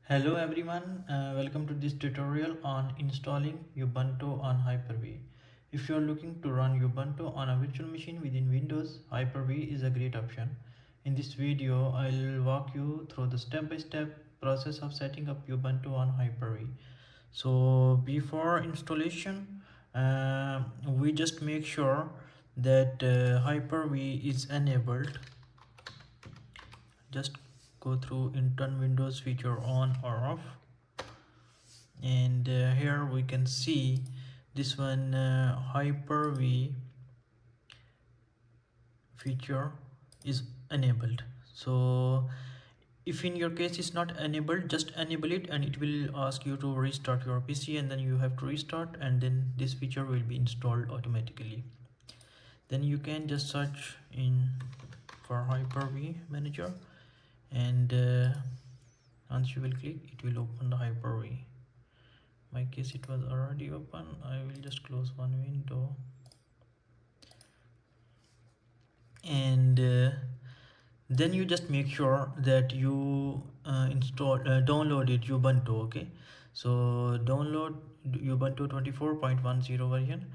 Hello everyone, welcome to this tutorial on installing Ubuntu on Hyper-V. If you are looking to run Ubuntu on a virtual machine within Windows, Hyper-V is a great option. In this video, I'll walk you through the step-by-step process of setting up Ubuntu on Hyper-V. So before installation, we just make sure that Hyper-V is enabled. Just go through turn Windows feature on or off, and here we can see this one Hyper-V feature is enabled. So if in your case it's not enabled, just enable it and it will ask you to restart your PC, and then you have to restart, and then this feature will be installed automatically. Then you can just search in for Hyper-V manager, and once you will click, it will open the Hyper-V. My case it was already open. I will just close one window, and then you just make sure that you downloaded Ubuntu. Okay, so download Ubuntu 24.10 version,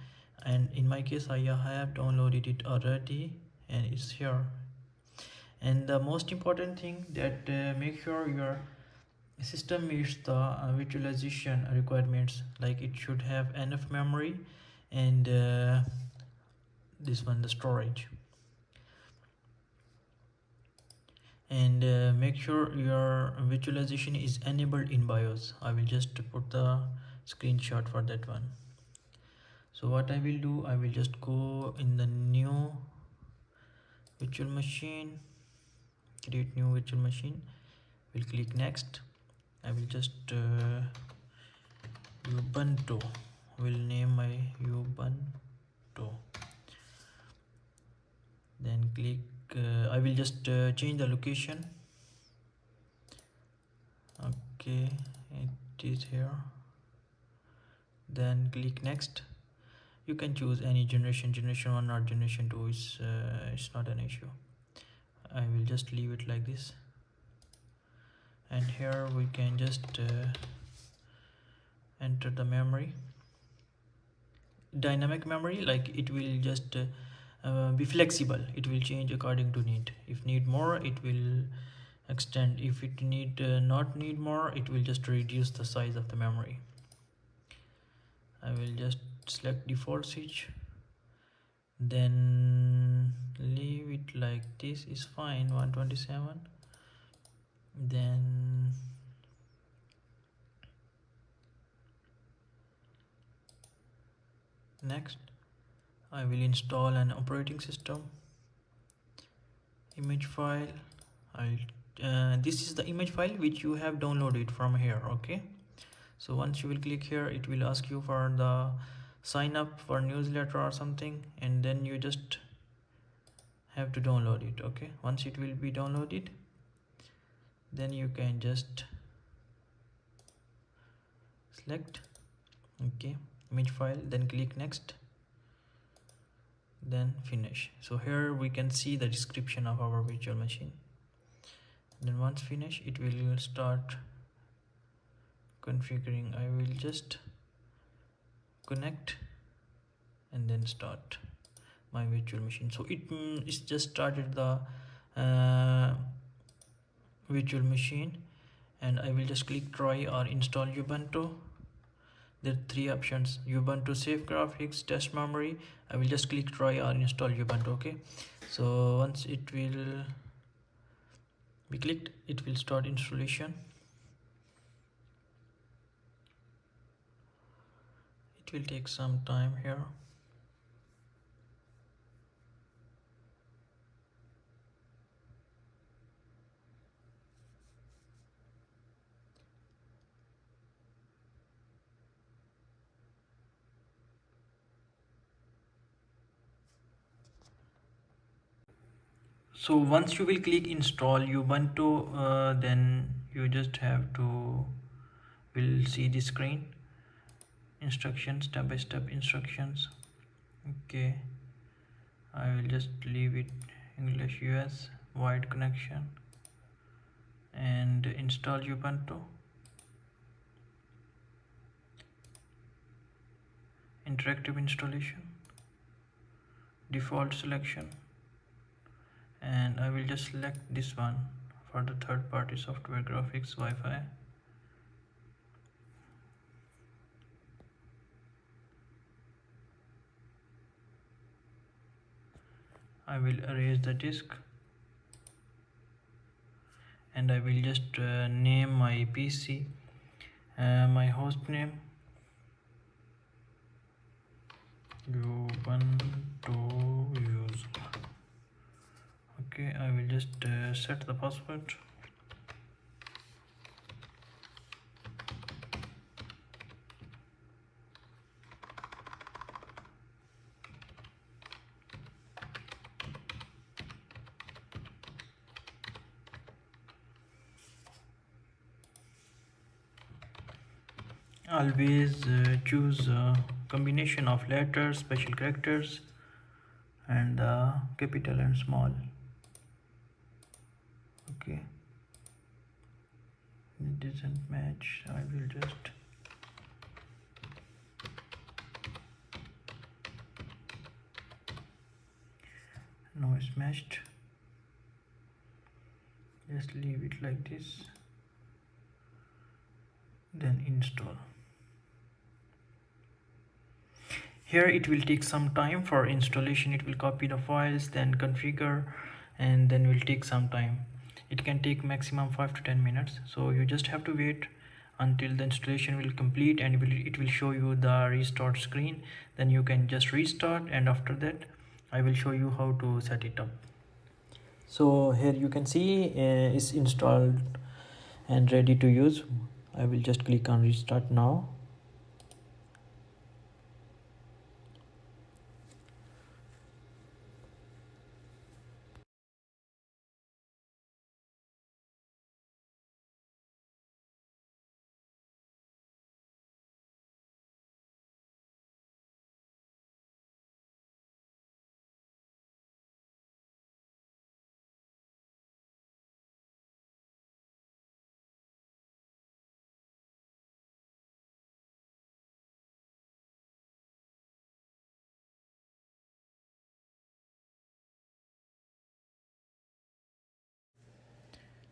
and in my case I have downloaded it already and it's here. And the most important thing that make sure your system meets the virtualization requirements, like it should have enough memory and this one the storage, and make sure your virtualization is enabled in BIOS. I will just put the screenshot for that one. So what I will do, I will just go in the new virtual machine, create new virtual machine, will click next. I will just Ubuntu, will name my Ubuntu, then click I will just change the location. Okay, it is here. Then click next. You can choose any generation 1 or generation 2, it's not an issue. I will just leave it like this, and here we can just enter the memory, dynamic memory, like it will just be flexible. It will change according to need. If need more, it will extend. If it not need more, it will just reduce the size of the memory. I will just select default switch, then leave it like this is fine, 127. Then next I will install an operating system image file. This is the image file which you have downloaded from here. Okay, so once you will click here, it will ask you for the sign up for newsletter or something, and then you just have to download it. Okay, once it will be downloaded, then you can just select okay image file, then click next, then finish. So here we can see the description of our virtual machine. Then once finish, it will start configuring. I will just connect and then start my virtual machine. So it's just started the virtual machine, and I will just click try or install Ubuntu. There are three options: Ubuntu safe graphics, test memory. I will just click try or install Ubuntu. Okay, so once it will be clicked, it will start installation. It will take some time here. So once you will click install Ubuntu, then you just have to will see the screen instructions, step-by-step instructions. Okay, I will just leave it English US wide connection and install Ubuntu. interactive installation, default selection, and I will just select this one for the third-party software graphics Wi-Fi. I will erase the disk and I will just name my PC, my host name Ubuntu use. Okay, I will just set the password. Always choose a combination of letters, special characters, and capital and small. Okay, it doesn't match. I will just now it's matched. Just leave it like this, then install. Here it will take some time for installation. It will copy the files, then configure, and then will take some time. It can take maximum 5 to 10 minutes. So you just have to wait until the installation will complete, and it will show you the restart screen. Then you can just restart, and after that I will show you how to set it up. So here you can see it's installed and ready to use. I will just click on restart now.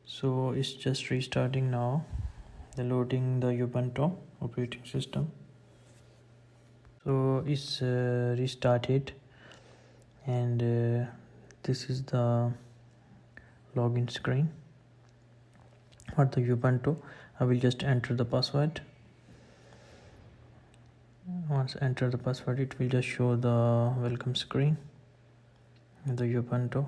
So it's just restarting now, loading the Ubuntu operating system. So it's restarted, and this is the login screen for the Ubuntu. I will just enter the password. Once enter the password, it will just show the welcome screen, the Ubuntu.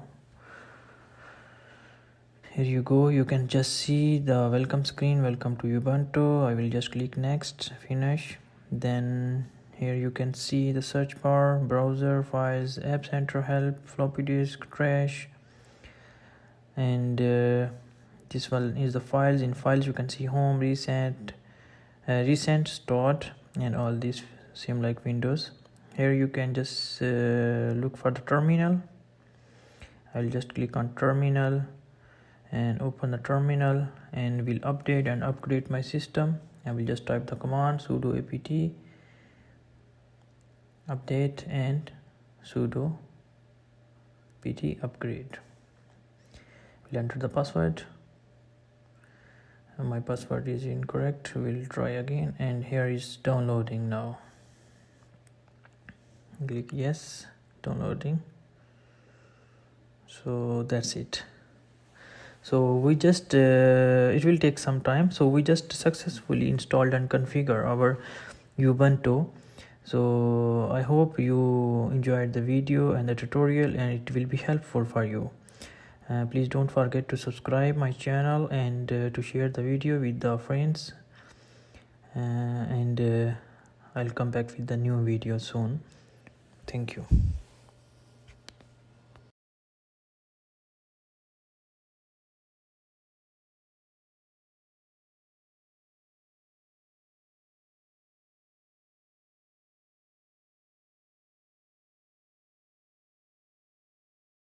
Here you go, you can just see the welcome screen, welcome to Ubuntu. I will just click next, finish. Then here you can see the search bar, browser, files, app center, help, floppy disk, trash, and this one is the files. In files you can see home, recent, stored, and all these seem like windows. Here you can just look for the terminal. I'll just click on terminal and open the terminal, and will update and upgrade my system. I will just type the command sudo apt update and sudo pt upgrade. We'll enter the password. My password is incorrect. We'll try again, and here is downloading now. Click yes, downloading. So that's it. So we just it will take some time. So we just successfully installed and configured our Ubuntu. So I hope you enjoyed the video and the tutorial, and it will be helpful for you. Please don't forget to subscribe my channel, and to share the video with the friends, and I'll come back with the new video soon. Thank you.